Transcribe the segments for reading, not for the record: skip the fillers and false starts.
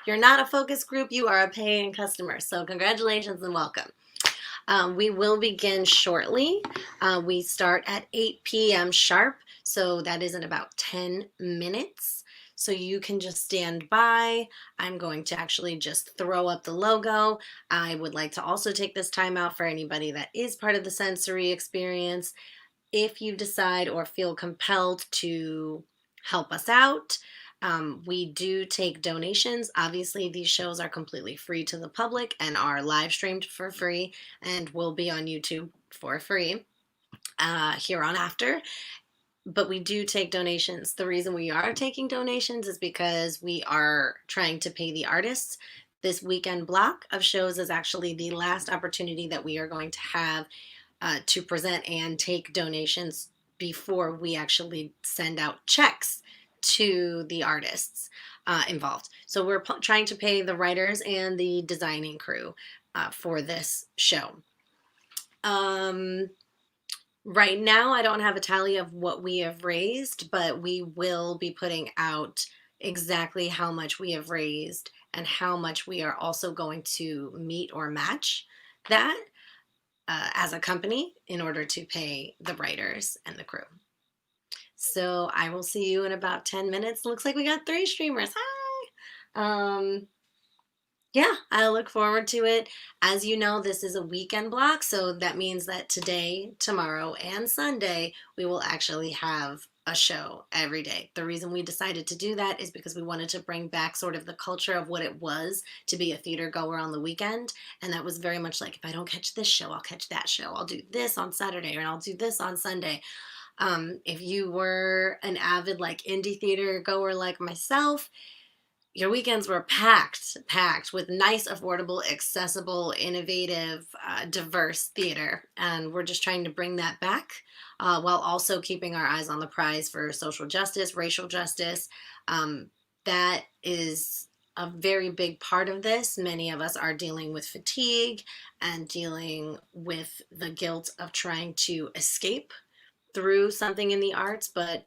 If you're not a focus group, you are a paying customer. So congratulations and welcome. We will begin shortly. We start at 8 p.m. sharp, so that is in about 10 minutes. So you can just stand by. I'm going to actually just throw up the logo. I would like to also take this time out for anybody that is part of the sensory experience. If you decide or feel compelled to help us out, we do take donations. Obviously, these shows are completely free to the public and are live streamed for free and will be on YouTube for free here on after. But we do take donations. The reason we are taking donations is because we are trying to pay the artists. This weekend block of shows is actually the last opportunity that we are going to have to present and take donations before we actually send out checks to the artists involved. So we're trying to pay the writers and the designing crew for this show. Right now, I don't have a tally of what we have raised, but we will be putting out exactly how much we have raised and how much we are also going to meet or match that as a company in order to pay the writers and the crew. So I will see you in about 10 minutes. Looks like we got 3 streamers. Hi! Yeah, I look forward to it. As you know, this is a weekend block, so that means that today, tomorrow, and Sunday, we will actually have a show every day. The reason we decided to do that is because we wanted to bring back sort of the culture of what it was to be a theater goer on the weekend, and that was very much like, if I don't catch this show, I'll catch that show. I'll do this on Saturday, and I'll do this on Sunday. If you were an avid like indie theater goer like myself, your weekends were packed with nice, affordable, accessible, innovative, diverse theater. And we're just trying to bring that back while also keeping our eyes on the prize for social justice, racial justice. That is a very big part of this. Many of us are dealing with fatigue and dealing with the guilt of trying to escape through something in the arts, but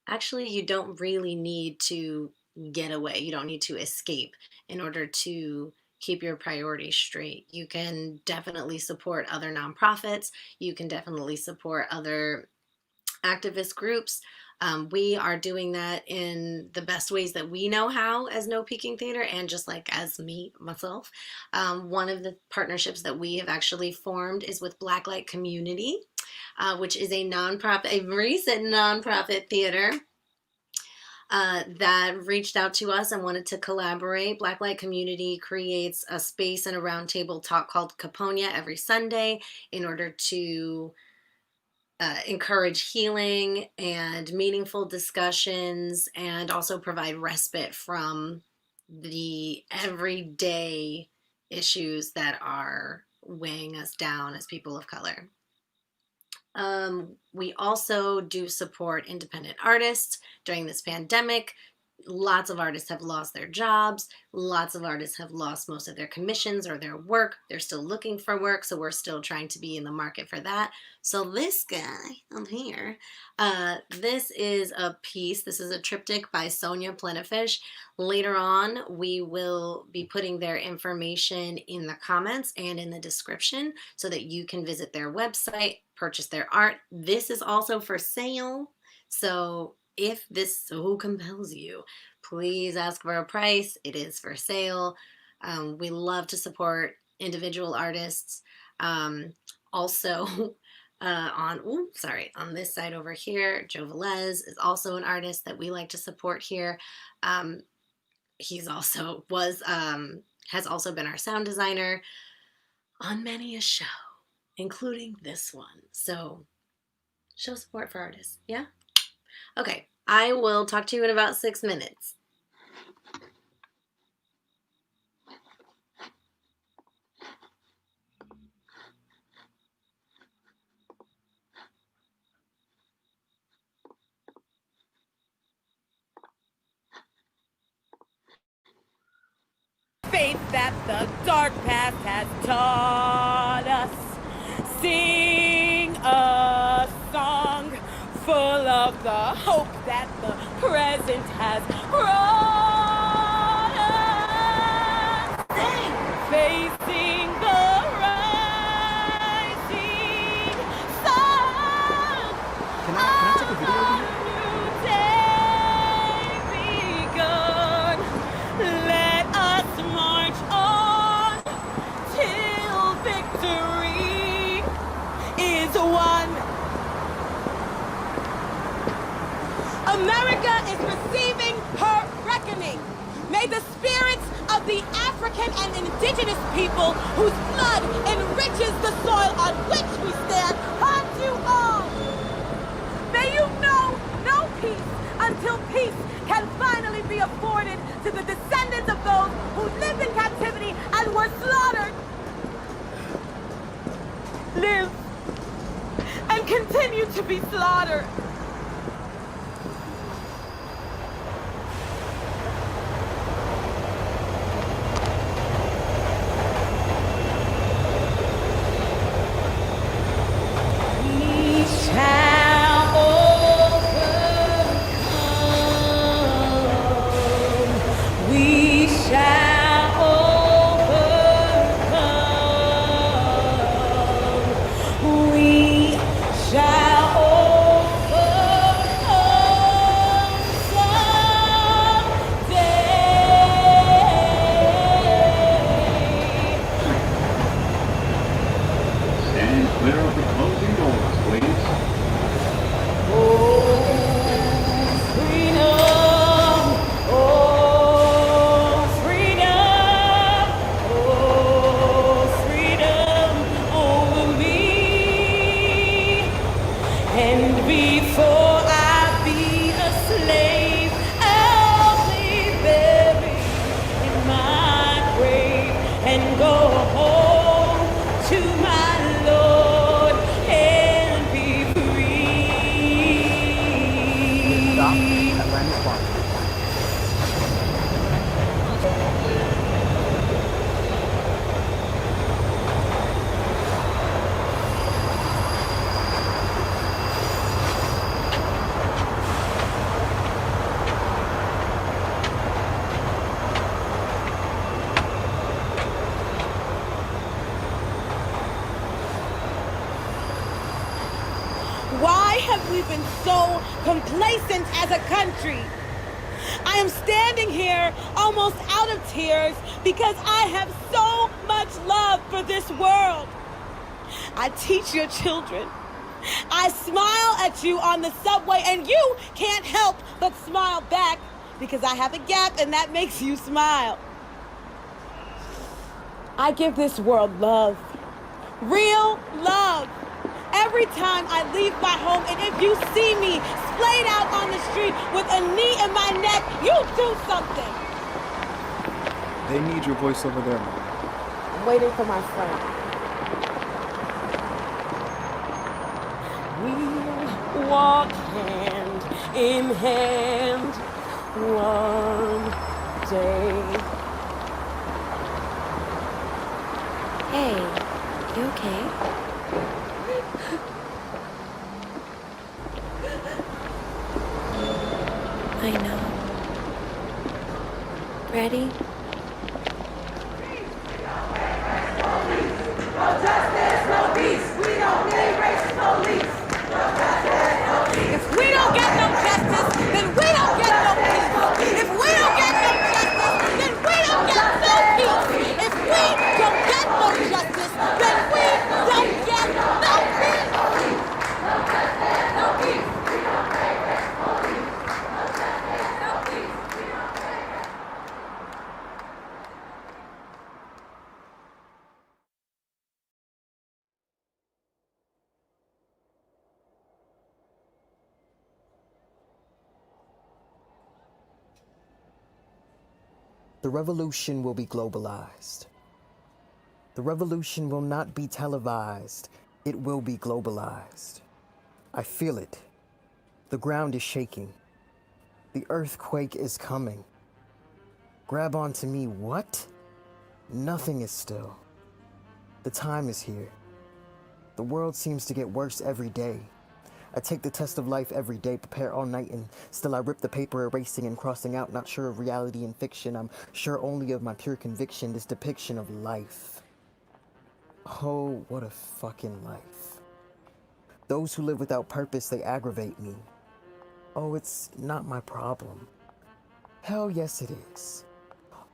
actually you don't really need to get away. You don't need to escape in order to keep your priorities straight. You can definitely support other nonprofits. You can definitely support other activist groups. We are doing that in the best ways that we know how as No Peaking Theater, and just like as myself. One of the partnerships that we have actually formed is with Blackout Community, which is a nonprofit, a recent nonprofit theater that reached out to us and wanted to collaborate. Blacklight Community creates a space and a roundtable talk called Caponia every Sunday in order to encourage healing and meaningful discussions, and also provide respite from the everyday issues that are weighing us down as people of color. We also do support independent artists during this pandemic. Lots of artists have lost their jobs. Lots of artists have lost most of their commissions or their work. They're still looking for work, so we're still trying to be in the market for that. So this guy up here, this is a piece. This is a triptych by Sonia Plenifish. Later on, we will be putting their information in the comments and in the description so that you can visit their website, purchase their art. This is also for sale, so if this so compels you, please ask for a price. It is for sale. We love to support individual artists. Also, on this side over here, Joe Velez is also an artist that we like to support here. He's also has also been our sound designer on many a show, including this one. So show support for artists, yeah? Okay, I will talk to you in about 6 minutes. Faith that the dark past has taught us. Sing a song full of the hope that the present has brought May the spirits of the African and indigenous people whose blood enriches the soil on which we stand haunt you all. May you know no peace until peace can finally be afforded to the descendants of those who lived in captivity and were slaughtered. Live and continue to be slaughtered. We shall overcome. We shall overcome. We shall overcome someday. Stand clear of the closing doors, please. Oh, freedom! Oh, freedom! Oh, freedom over me. And before I be a slave, I'll be buried in my grave and go home to my Lord and be free. Stop at Landis Park. Why have we been so complacent as a country? I am standing here almost out of tears because I have so much love for this world. I teach your children. I smile at you on the subway and you can't help but smile back because I have a gap and that makes you smile. I give this world love. Real love. Every time I leave my home, and if you see me splayed out on the street with a knee in my neck, you do something. They need your voice over there, man. I'm waiting for my friend. We'll walk hand in hand one day. Hey, you okay? I know. Ready? No justice, no peace. We don't need racist police. No justice, no peace. If we don't get no justice, then we don't get no peace. If we don't get no justice, then we don't get no peace. If we don't get no justice, then we don't get no peace. No justice, no peace. We don't need racist police. No justice, no peace. We don't need racist The revolution will be globalized. The revolution will not be televised. It will be globalized. I feel it. The ground is shaking. The earthquake is coming. Grab onto me, what? Nothing is still. The time is here. The world seems to get worse every day. I take the test of life every day, prepare all night, and still I rip the paper, erasing and crossing out, not sure of reality and fiction. I'm sure only of my pure conviction, this depiction of life. Oh, what a fucking life. Those who live without purpose, they aggravate me. Oh, it's not my problem. Hell yes it is.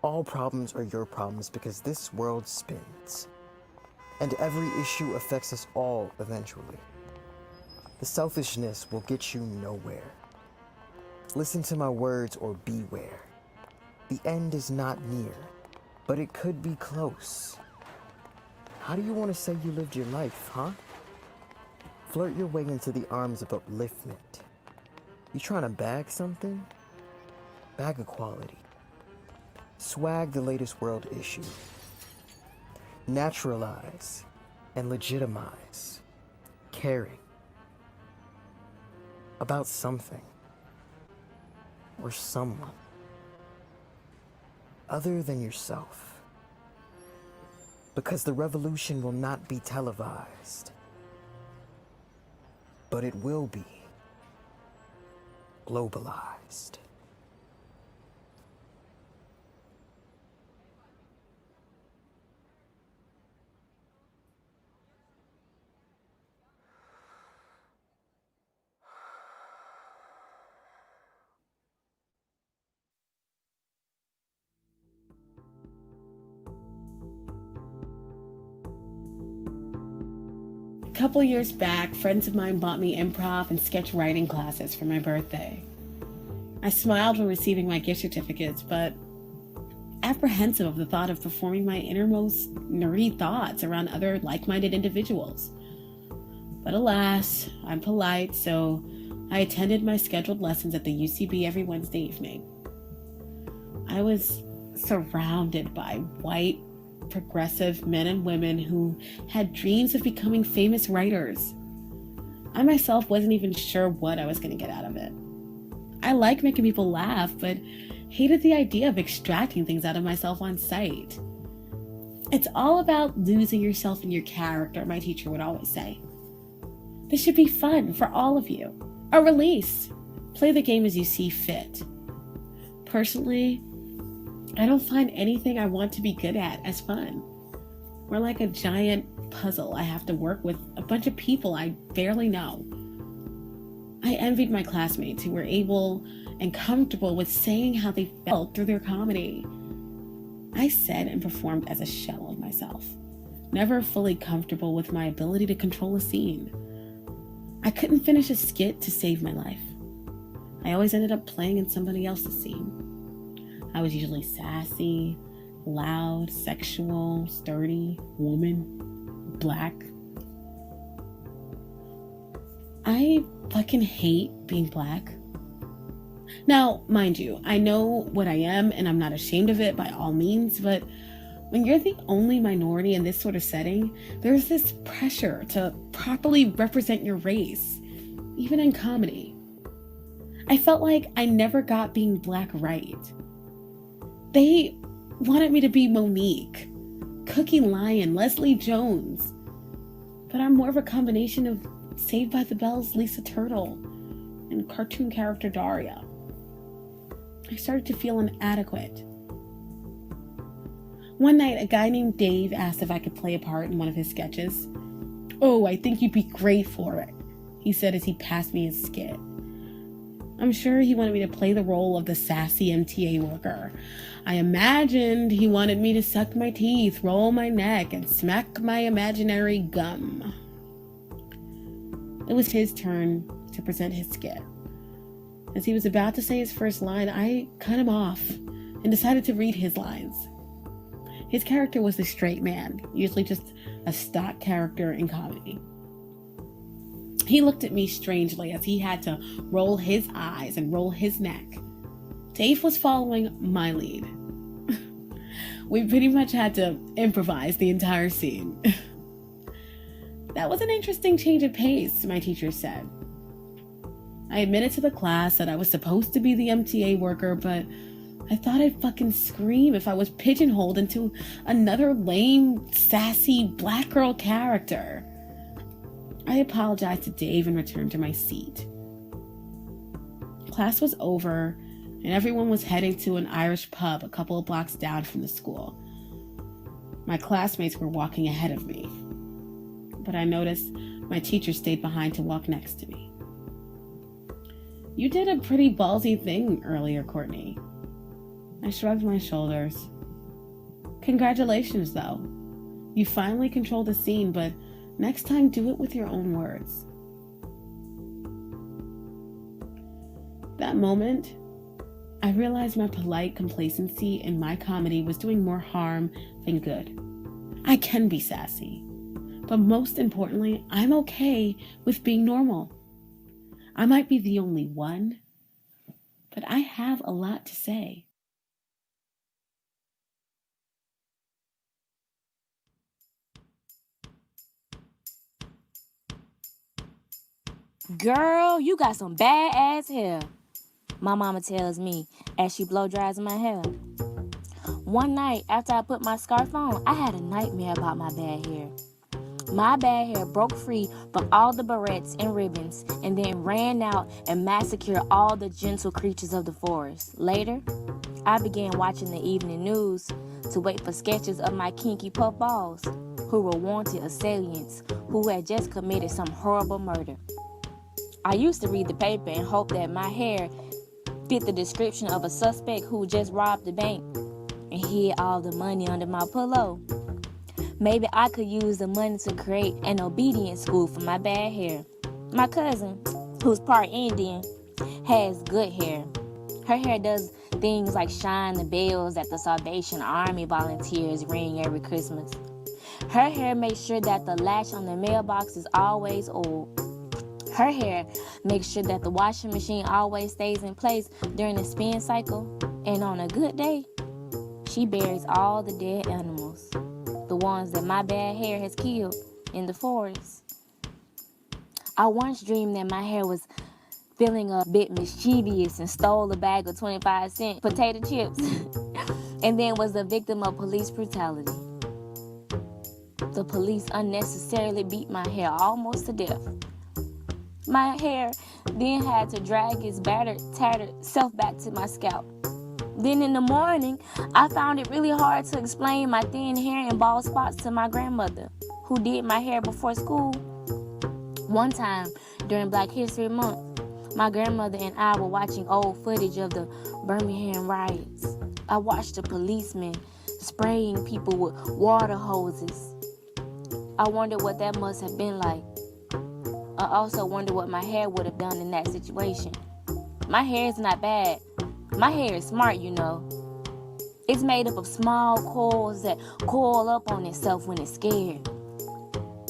All problems are your problems because this world spins. And every issue affects us all eventually. The selfishness will get you nowhere. Listen to my words or beware. The end is not near, but it could be close. How do you want to say you lived your life, huh? Flirt your way into the arms of upliftment. You trying to bag something? Bag equality. Swag the latest world issue. Naturalize and legitimize caring about something or someone other than yourself. Because the revolution will not be televised, but it will be globalized. A couple years back, friends of mine bought me improv and sketch writing classes for my birthday. I smiled when receiving my gift certificates, but apprehensive of the thought of performing my innermost nerdy thoughts around other like-minded individuals. But alas, I'm polite, so I attended my scheduled lessons at the UCB every Wednesday evening. I was surrounded by white, progressive men and women who had dreams of becoming famous writers. I myself wasn't even sure what I was going to get out of it. I like making people laugh, but hated the idea of extracting things out of myself on sight. It's all about losing yourself in your character, my teacher would always say. This should be fun for all of you. A release. Play the game as you see fit. Personally, I don't find anything I want to be good at as fun. We're like a giant puzzle I have to work with a bunch of people I barely know. I envied my classmates who were able and comfortable with saying how they felt through their comedy. I said and performed as a shell of myself, never fully comfortable with my ability to control a scene. I couldn't finish a skit to save my life. I always ended up playing in somebody else's scene. I was usually sassy, loud, sexual, sturdy, woman, black. I fucking hate being black. Now, mind you, I know what I am and I'm not ashamed of it by all means, but when you're the only minority in this sort of setting, there's this pressure to properly represent your race, even in comedy. I felt like I never got being black right. They wanted me to be Monique, Cookie Lion, Leslie Jones, but I'm more of a combination of Saved by the Bell's Lisa Turtle and cartoon character Daria. I started to feel inadequate. One night, a guy named Dave asked if I could play a part in one of his sketches. "Oh, I think you'd be great for it," he said as he passed me his skit. I'm sure he wanted me to play the role of the sassy MTA worker. I imagined he wanted me to suck my teeth, roll my neck, and smack my imaginary gum. It was his turn to present his skit. As he was about to say his first line, I cut him off and decided to read his lines. His character was the straight man, usually just a stock character in comedy. He looked at me strangely as he had to roll his eyes and roll his neck. Dave was following my lead. We pretty much had to improvise the entire scene. That was an interesting change of pace, my teacher said. I admitted to the class that I was supposed to be the MTA worker, but I thought I'd fucking scream if I was pigeonholed into another lame, sassy black girl character. I apologized to Dave and returned to my seat. Class was over, and everyone was heading to an Irish pub a couple of blocks down from the school. My classmates were walking ahead of me, but I noticed my teacher stayed behind to walk next to me. "You did a pretty ballsy thing earlier, Courtney." I shrugged my shoulders. "Congratulations, though. You finally controlled the scene, but next time do it with your own words." That moment, I realized my polite complacency in my comedy was doing more harm than good. I can be sassy, but most importantly, I'm okay with being normal. I might be the only one, but I have a lot to say. Girl, you got some bad ass hair, my mama tells me as she blow dries my hair. One night after I put my scarf on, I had a nightmare about my bad hair. My bad hair broke free from all the barrettes and ribbons and then ran out and massacred all the gentle creatures of the forest. Later, I began watching the evening news to wait for sketches of my kinky puff balls, who were wanted assailants who had just committed some horrible murder. I used to read the paper and hope that my hair fit the description of a suspect who just robbed the bank and hid all the money under my pillow. Maybe I could use the money to create an obedience school for my bad hair. My cousin, who's part Indian, has good hair. Her hair does things like shine the bells that the Salvation Army volunteers ring every Christmas. Her hair makes sure that the latch on the mailbox is always oiled. Her hair makes sure that the washing machine always stays in place during the spin cycle. And on a good day, she buries all the dead animals, the ones that my bad hair has killed in the forest. I once dreamed that my hair was feeling a bit mischievous and stole a bag of 25-cent potato chips and then was the victim of police brutality. The police unnecessarily beat my hair almost to death. My hair then had to drag its battered, tattered self back to my scalp. Then in the morning, I found it really hard to explain my thin hair and bald spots to my grandmother, who did my hair before school. One time, during Black History Month, my grandmother and I were watching old footage of the Birmingham riots. I watched the policemen spraying people with water hoses. I wondered what that must have been like. I also wonder what my hair would have done in that situation. My hair is not bad. My hair is smart, you know. It's made up of small coils that coil up on itself when it's scared.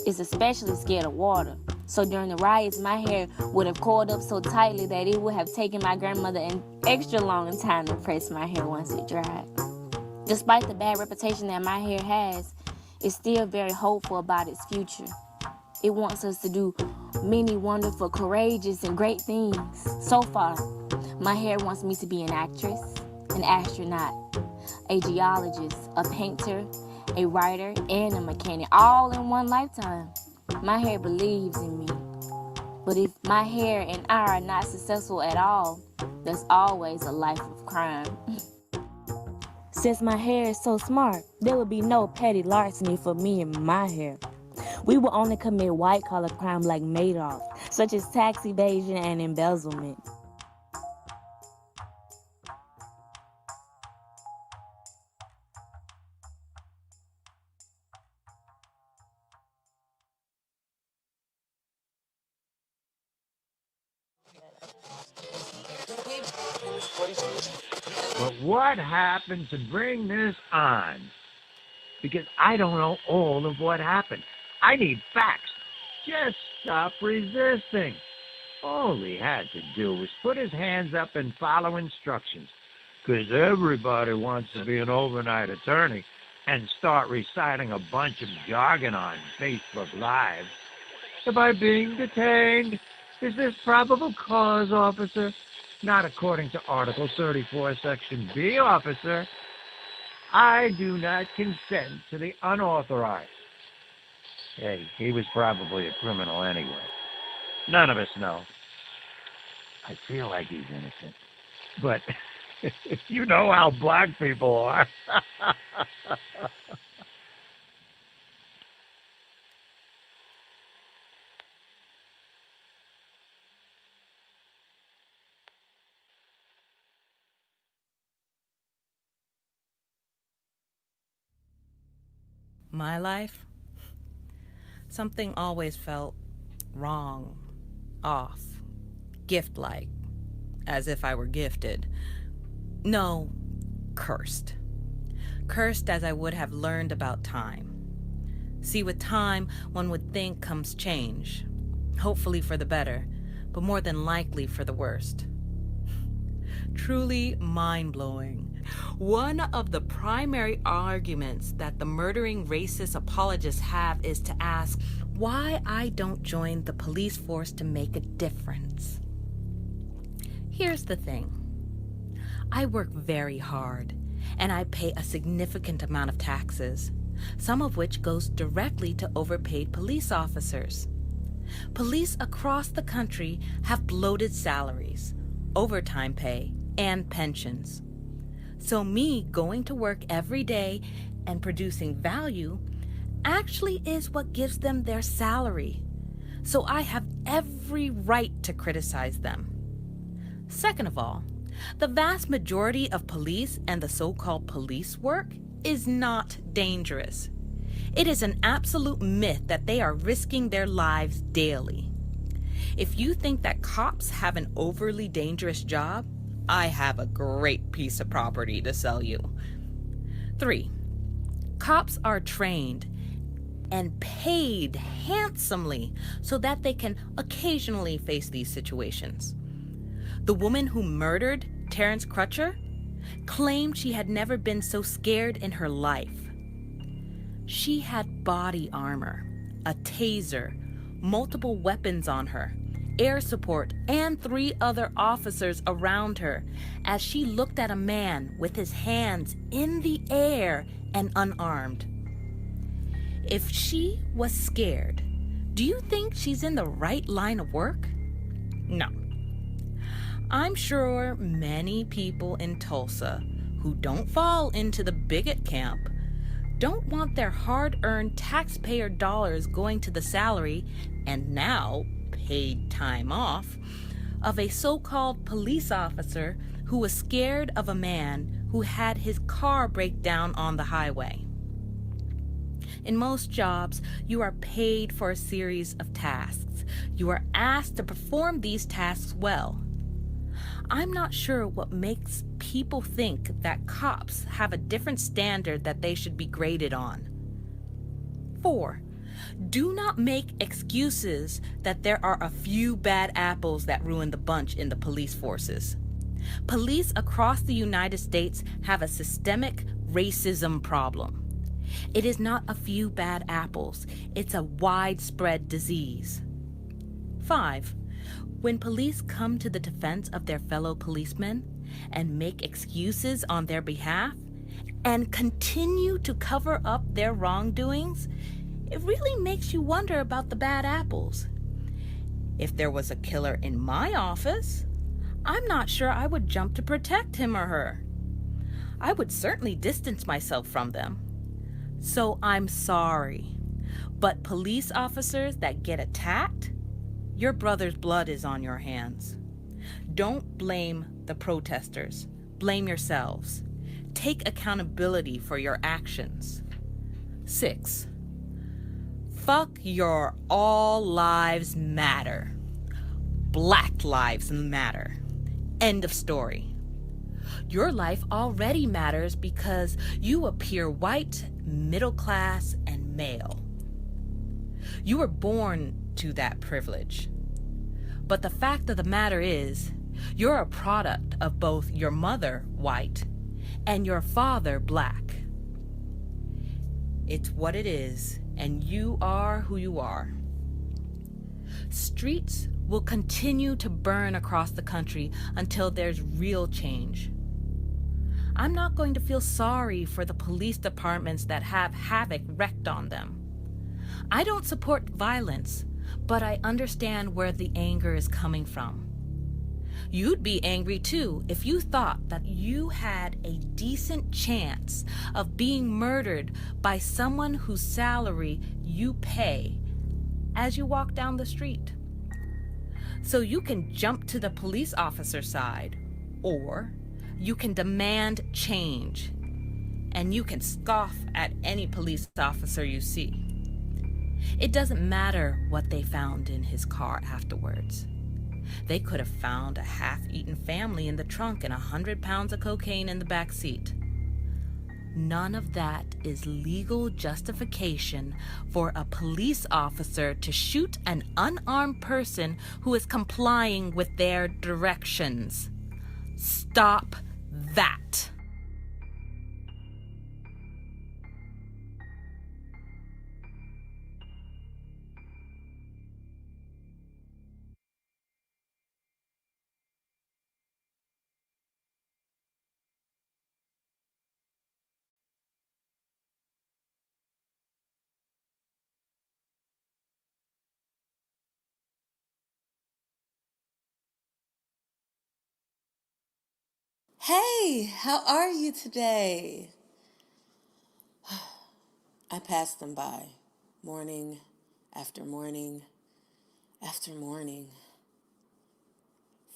It's especially scared of water. So during the riots, my hair would have coiled up so tightly that it would have taken my grandmother an extra long time to press my hair once it dried. Despite the bad reputation that my hair has, it's still very hopeful about its future. It wants us to do many wonderful, courageous, and great things. So far, my hair wants me to be an actress, an astronaut, a geologist, a painter, a writer, and a mechanic, all in one lifetime. My hair believes in me. But if my hair and I are not successful at all, there's always a life of crime. Since my hair is so smart, there will be no petty larceny for me and my hair. We will only commit white-collar crime like Madoff, such as tax evasion and embezzlement. But what happened to bring this on? Because I don't know all of what happened. I need facts. Just stop resisting. All he had to do was put his hands up and follow instructions. Because everybody wants to be an overnight attorney and start reciting a bunch of jargon on Facebook Live. Am I being detained? Is this probable cause, officer? Not according to Article 34, Section B, officer. I do not consent to the unauthorized. Hey, he was probably a criminal anyway. None of us know. I feel like he's innocent. But you know how black people are. My life? Something always felt wrong, off, gift-like, as if I were gifted. No, cursed. Cursed as I would have learned about time. See, with time, one would think comes change. Hopefully for the better, but more than likely for the worst. Truly mind-blowing. One of the primary arguments that the murdering racist apologists have is to ask why I don't join the police force to make a difference. Here's the thing. I work very hard, and I pay a significant amount of taxes, some of which goes directly to overpaid police officers. Police across the country have bloated salaries, overtime pay, and pensions. So me going to work every day and producing value actually is what gives them their salary. So I have every right to criticize them. Second of all, the vast majority of police and the so-called police work is not dangerous. It is an absolute myth that they are risking their lives daily. If you think that cops have an overly dangerous job, I have a great piece of property to sell you. 3, cops are trained and paid handsomely so that they can occasionally face these situations. The woman who murdered Terrence Crutcher claimed she had never been so scared in her life. She had body armor, a taser, multiple weapons on her, air support, and 3 other officers around her as she looked at a man with his hands in the air and unarmed. If she was scared, do you think she's in the right line of work? No. I'm sure many people in Tulsa who don't fall into the bigot camp don't want their hard-earned taxpayer dollars going to the salary and now paid time off of a so-called police officer who was scared of a man who had his car break down on the highway. In most jobs, you are paid for a series of tasks. You are asked to perform these tasks well. I'm not sure what makes people think that cops have a different standard that they should be graded on. 4, do not make excuses that there are a few bad apples that ruin the bunch in the police forces. Police across the United States have a systemic racism problem. It is not a few bad apples, it's a widespread disease. 5, when police come to the defense of their fellow policemen and make excuses on their behalf and continue to cover up their wrongdoings, it really makes you wonder about the bad apples. If there was a killer in my office, I'm not sure I would jump to protect him or her. I would certainly distance myself from them. So I'm sorry, but police officers that get attacked, your brother's blood is on your hands. Don't blame the protesters. Blame yourselves. Take accountability for your actions. 6, fuck your all lives matter. Black lives matter. End of story. Your life already matters because you appear white, middle class, and male. You were born to that privilege. But the fact of the matter is, you're a product of both your mother, white, and your father, black. It's what it is, and you are who you are. Streets will continue to burn across the country until there's real change. I'm not going to feel sorry for the police departments that have havoc wreaked on them. I don't support violence, but I understand where the anger is coming from. You'd be angry too if you thought that you had a decent chance of being murdered by someone whose salary you pay as you walk down the street. So you can jump to the police officer's side, or you can demand change, and you can scoff at any police officer you see. It doesn't matter what they found in his car afterwards. They could have found a half-eaten family in the trunk and 100 pounds of cocaine in the back seat. None of that is legal justification for a police officer to shoot an unarmed person who is complying with their directions. Stop that. Hey, how are you today? I passed them by, morning after morning after morning.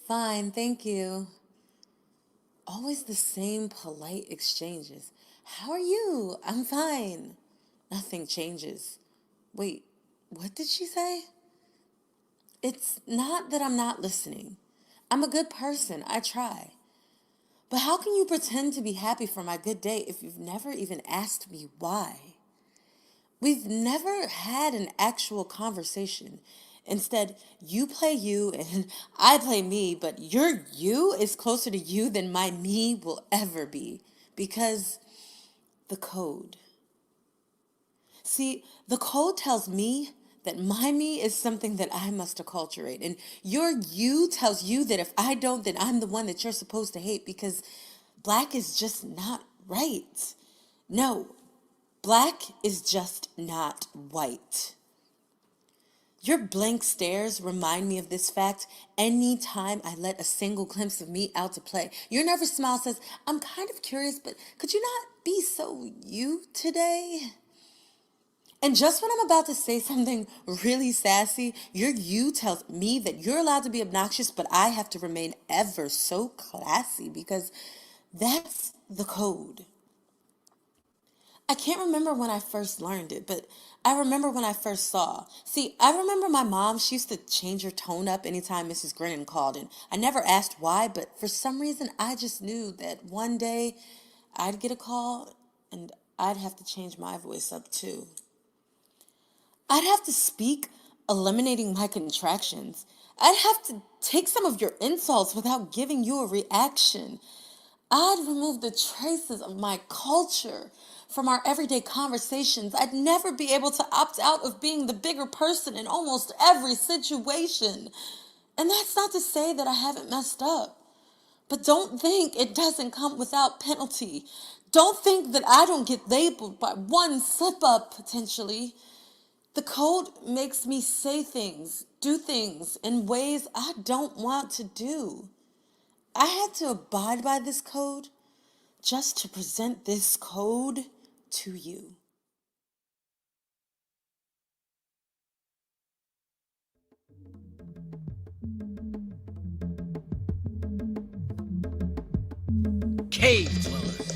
Fine, thank you. Always the same polite exchanges. How are you? I'm fine. Nothing changes. Wait, what did she say? It's not that I'm not listening. I'm a good person. I try. But how can you pretend to be happy for my good day if you've never even asked me why? We've never had an actual conversation. Instead, you play you and I play me, but your you is closer to you than my me will ever be. Because the code. See, the code tells me that my me is something that I must acculturate. And your you tells you that if I don't, then I'm the one that you're supposed to hate because black is just not right. No, black is just not white. Your blank stares remind me of this fact anytime I let a single glimpse of me out to play. Your nervous smile says, I'm kind of curious, but could you not be so you today? And just when I'm about to say something really sassy, your you tells me that you're allowed to be obnoxious, but I have to remain ever so classy because that's the code. I can't remember when I first learned it, but I remember when I first saw. See, I remember my mom, she used to change her tone up anytime Mrs. Grennan called, and I never asked why, but for some reason I just knew that one day I'd get a call and I'd have to change my voice up too. I'd have to speak, eliminating my contractions. I'd have to take some of your insults without giving you a reaction. I'd remove the traces of my culture from our everyday conversations. I'd never be able to opt out of being the bigger person in almost every situation. And that's not to say that I haven't messed up. But don't think it doesn't come without penalty. Don't think that I don't get labeled by one slip up potentially. The code makes me say things, do things in ways I don't want to do. I had to abide by this code just to present this code to you. Cave dwellers,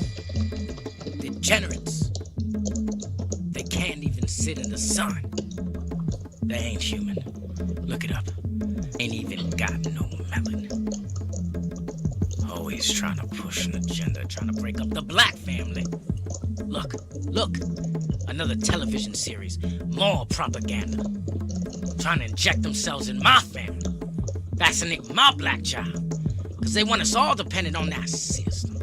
degenerates. They can't even sit in the sun. They ain't human. Look it up. Ain't even got no melon. Always trying to push an agenda, trying to break up the black family. Look, another television series, more propaganda. Trying to inject themselves in my family. Vaccinate my black child. Because they want us all dependent on that system.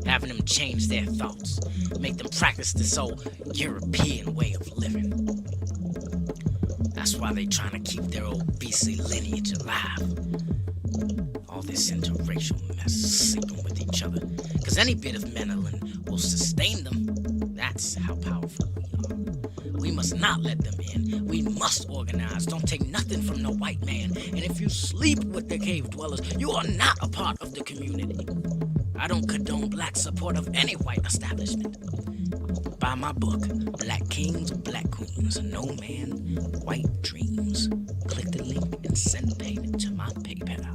Having them change their thoughts. Make them practice this old European way of living. That's why they trying to keep their old BC lineage alive. All this interracial mess, sleeping with each other. Because any bit of melanin will sustain them. That's how powerful we are. We must not let them in. We must organize. Don't take nothing from no white man. And if you sleep with the cave dwellers, you are not a part of the community. I don't condone black support of any white establishment. Buy my book, Black Kings, Black Queens, No Man, White Dreams. Click the link and send payment to my PayPal.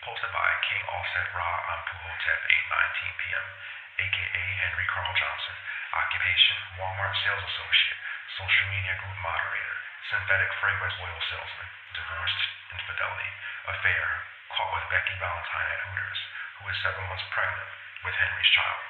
Posted by King Offset Ra on Puhotep 8:19 p.m., aka Henry Carl Johnson. Occupation, Walmart sales associate. social media group moderator, synthetic fragrance oil salesman, divorced, infidelity, affair, caught with Becky Valentine at Hooters, who is 7 months pregnant with Henry's child.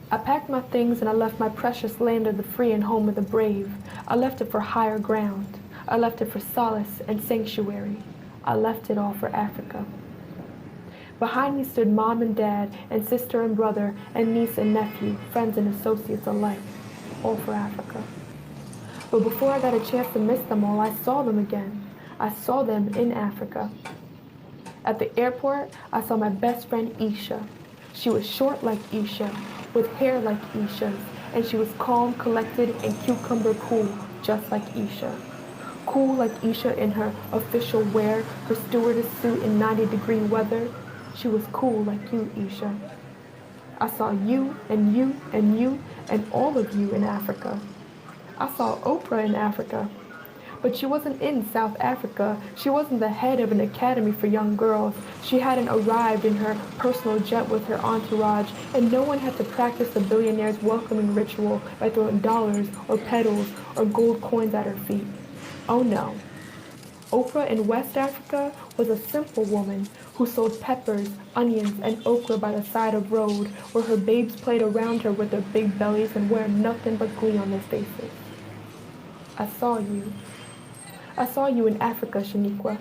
I packed my things and I left my precious land of the free and home of the brave. I left it for higher ground. I left it for solace and sanctuary. I left it all for Africa. Behind me stood mom and dad and sister and brother and niece and nephew, friends and associates alike, all for Africa. But before I got a chance to miss them all, I saw them again. I saw them in Africa. At the airport, I saw my best friend Isha. She was short like Isha, with hair like Isha's, and she was calm, collected, and cucumber cool, just like Isha. Cool like Isha in her official wear, her stewardess suit in 90-degree weather. She was cool like you, Isha. I saw you, and you, and you, and all of you in Africa. I saw Oprah in Africa. But she wasn't in South Africa. She wasn't the head of an academy for young girls. She hadn't arrived in her personal jet with her entourage, and no one had to practice the billionaire's welcoming ritual by throwing dollars or petals or gold coins at her feet. Oh no. Oprah in West Africa was a simple woman who sold peppers, onions, and okra by the side of road, where her babes played around her with their big bellies and wear nothing but glee on their faces. I saw you. I saw you in Africa, Shaniqua.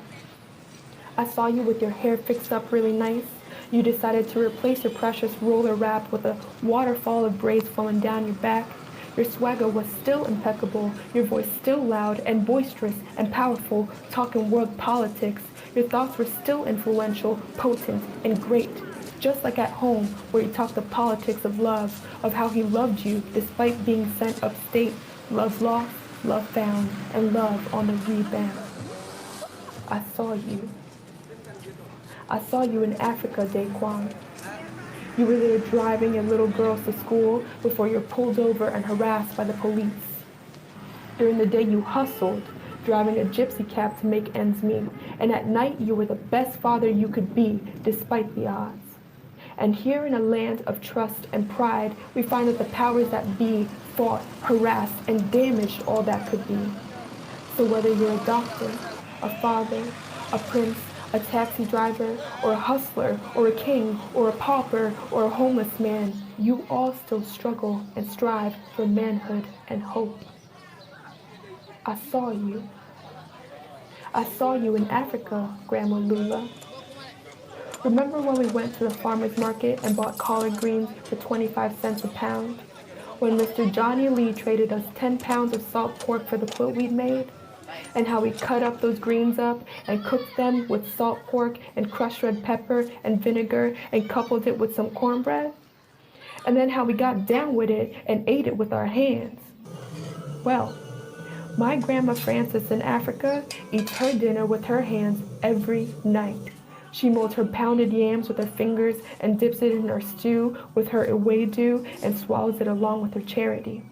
I saw you with your hair fixed up really nice. You decided to replace your precious roller wrap with a waterfall of braids flowing down your back. Your swagger was still impeccable, your voice still loud and boisterous and powerful, talking world politics. Your thoughts were still influential, potent, and great. Just like at home, where you talked the politics of love, of how he loved you despite being sent upstate. Love lost, love found, and love on the rebound. I saw you. I saw you in Africa, Daquan. You were there driving your little girls to school before you're pulled over and harassed by the police. During the day you hustled, driving a gypsy cab to make ends meet, and at night you were the best father you could be, despite the odds. And here in a land of trust and pride, we find that the powers that be fought, harassed, and damaged all that could be. So whether you're a doctor, a father, a prince, a taxi driver, or a hustler, or a king, or a pauper, or a homeless man, you all still struggle and strive for manhood and hope. I saw you. I saw you in Africa, Grandma Lula. Remember when we went to the farmer's market and bought collard greens for 25 cents a pound? When Mr. Johnny Lee traded us 10 pounds of salt pork for the quilt we'd made? And how we cut up those greens up and cooked them with salt pork and crushed red pepper and vinegar and coupled it with some cornbread? And then how we got down with it and ate it with our hands? Well, my Grandma Frances in Africa eats her dinner with her hands every night. She molds her pounded yams with her fingers and dips it in her stew with her ewedu and swallows it along with her charity.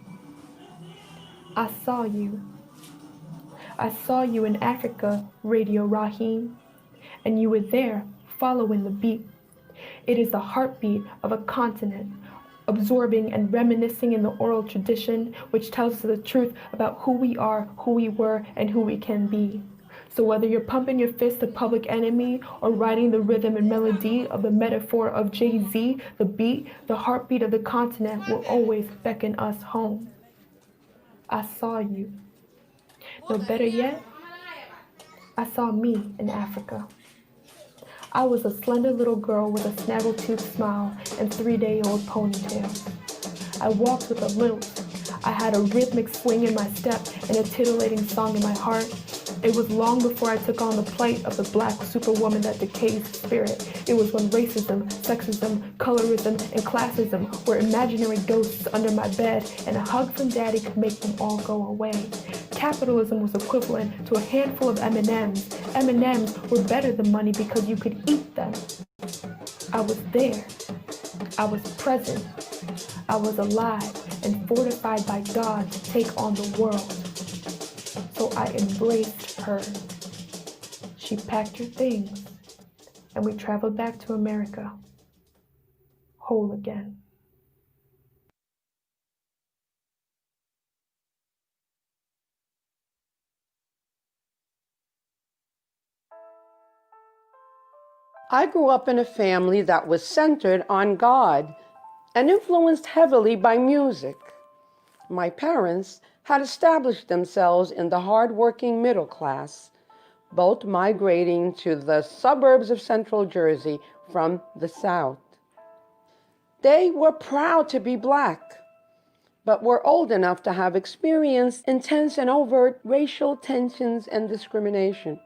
I saw you. I saw you in Africa, Radio Raheem, and you were there following the beat. It is the heartbeat of a continent, absorbing and reminiscing in the oral tradition, which tells us the truth about who we are, who we were, and who we can be. So whether you're pumping your fist to Public Enemy or writing the rhythm and melody of the metaphor of Jay-Z, the beat, the heartbeat of the continent will always beckon us home. I saw you. No, better yet, I saw me in Africa. I was a slender little girl with a snaggletooth smile and 3-day-old ponytail. I walked with a limp. I had a rhythmic swing in my step and a titillating song in my heart. It was long before I took on the plight of the black superwoman that decays spirit. It was when racism, sexism, colorism, and classism were imaginary ghosts under my bed, and a hug from daddy could make them all go away. Capitalism was equivalent to a handful of M&Ms. M&Ms were better than money because you could eat them. I was there. I was present. I was alive and fortified by God to take on the world. So I embraced her. She packed her things, and we traveled back to America, whole again. I grew up in a family that was centered on God and influenced heavily by music. My parents had established themselves in the hard-working middle class, both migrating to the suburbs of Central Jersey from the South. They were proud to be Black, but were old enough to have experienced intense and overt racial tensions and discrimination.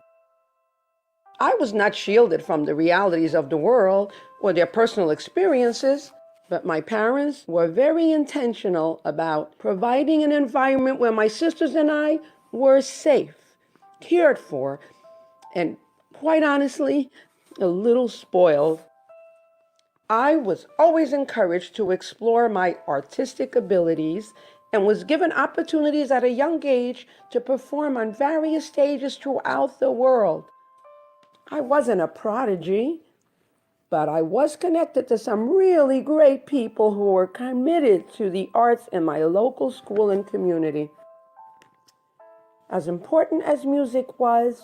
I was not shielded from the realities of the world or their personal experiences, but my parents were very intentional about providing an environment where my sisters and I were safe, cared for, and quite honestly, a little spoiled. I was always encouraged to explore my artistic abilities and was given opportunities at a young age to perform on various stages throughout the world. I wasn't a prodigy, but I was connected to some really great people who were committed to the arts in my local school and community. As important as music was,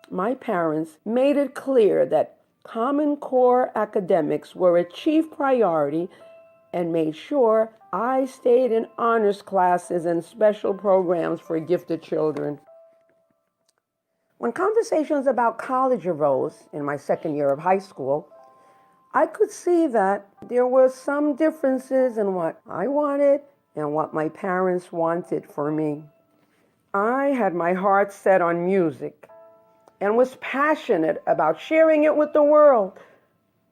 my parents made it clear that Common Core academics were a chief priority and made sure I stayed in honors classes and special programs for gifted children. When conversations about college arose in my second year of high school, I could see that there were some differences in what I wanted and what my parents wanted for me. I had my heart set on music and was passionate about sharing it with the world,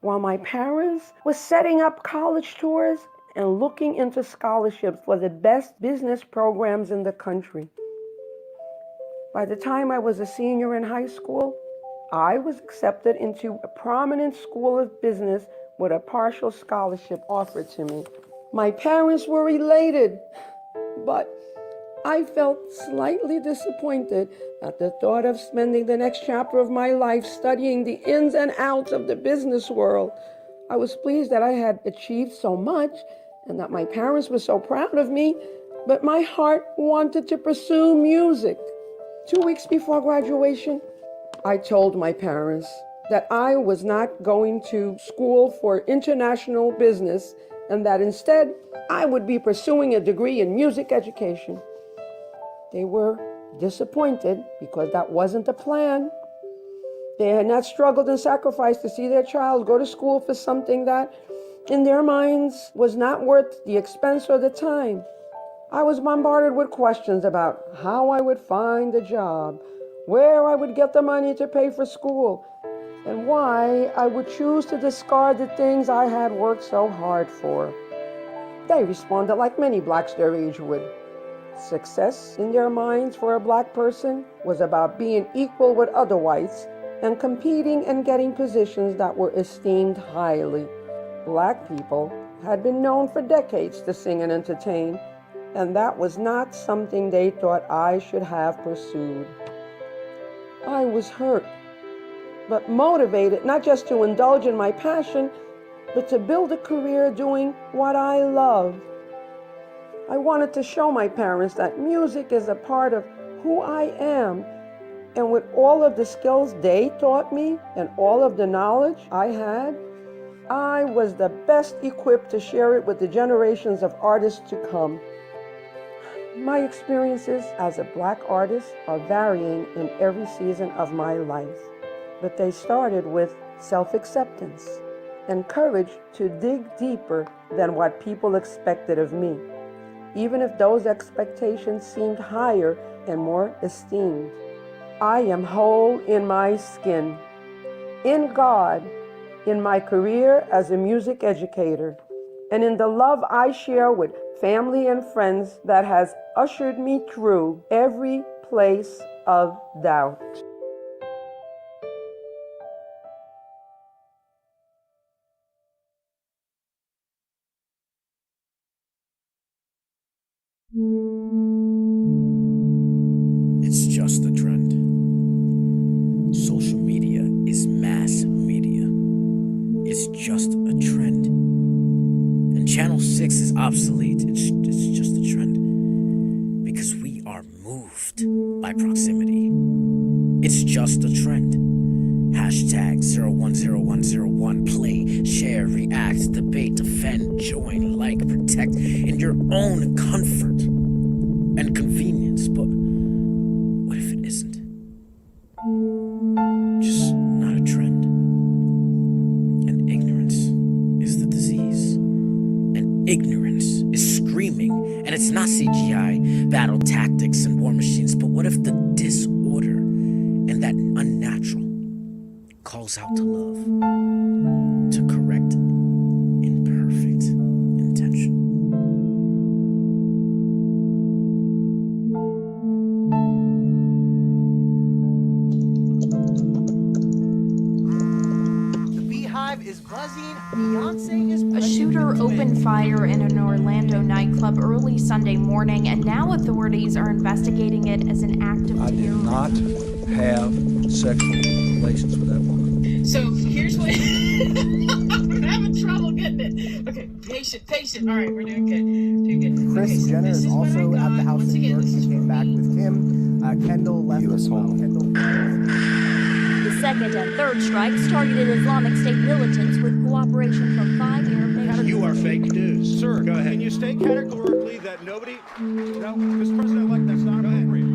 while my parents were setting up college tours and looking into scholarships for the best business programs in the country. By the time I was a senior in high school, I was accepted into a prominent school of business with a partial scholarship offered to me. My parents were elated, but I felt slightly disappointed at the thought of spending the next chapter of my life studying the ins and outs of the business world. I was pleased that I had achieved so much and that my parents were so proud of me, but my heart wanted to pursue music. 2 weeks before graduation, I told my parents that I was not going to school for international business and that instead I would be pursuing a degree in music education. They were disappointed because that wasn't the plan. They had not struggled and sacrificed to see their child go to school for something that, in their minds, was not worth the expense or the time. I was bombarded with questions about how I would find a job, where I would get the money to pay for school, and why I would choose to discard the things I had worked so hard for. They responded like many Blacks their age would. Success in their minds for a Black person was about being equal with other whites and competing and getting positions that were esteemed highly. Black people had been known for decades to sing and entertain, and that was not something they thought I should have pursued. I was hurt, but motivated not just to indulge in my passion, but to build a career doing what I love. I wanted to show my parents that music is a part of who I am, and with all of the skills they taught me and all of the knowledge I had, I was the best equipped to share it with the generations of artists to come. My experiences as a Black artist are varying in every season of my life, but they started with self-acceptance and courage to dig deeper than what people expected of me, even if those expectations seemed higher and more esteemed. I am whole in my skin, in God, in my career as a music educator, and in the love I share with family and friends that has ushered me through every place of doubt. obsolete. It's just a trend. Because we are moved by proximity. It's just a trend. Hashtag 010101. Play, share, react, debate, defend, join, like, protect in your own comfort and convenience. But what if it isn't? Just not a trend. And ignorance is the disease. And ignorance is screaming. And it's not CGI, battle tactics, and war machines. But what if the disorder and that unnatural calls out to love, to correct imperfect intention? The Beehive is buzzing. Beyonce is A shooter opened fire in an Orlando nightclub early Sunday morning, and now authorities are investigating it as an act of terror. I did not have sexual relations with that woman. So here's what I'm having trouble getting it. Okay, patient. All right, we're doing good. Doing good. Kris Jenner is also at the house in New York. She came back with Kim. Kendall left as well. The second and third strikes targeted Islamic State militants with cooperation from 5 Arab nations. You are fake news. Sir, go ahead. Can you state categorically that nobody... No, Mr. President-elect, that's not appropriate.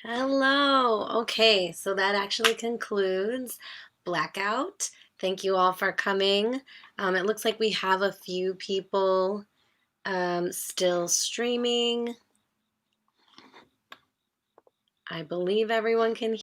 Hello. Okay, so that actually concludes Blackout. Thank you all for coming. It looks like we have a few people still streaming. I believe everyone can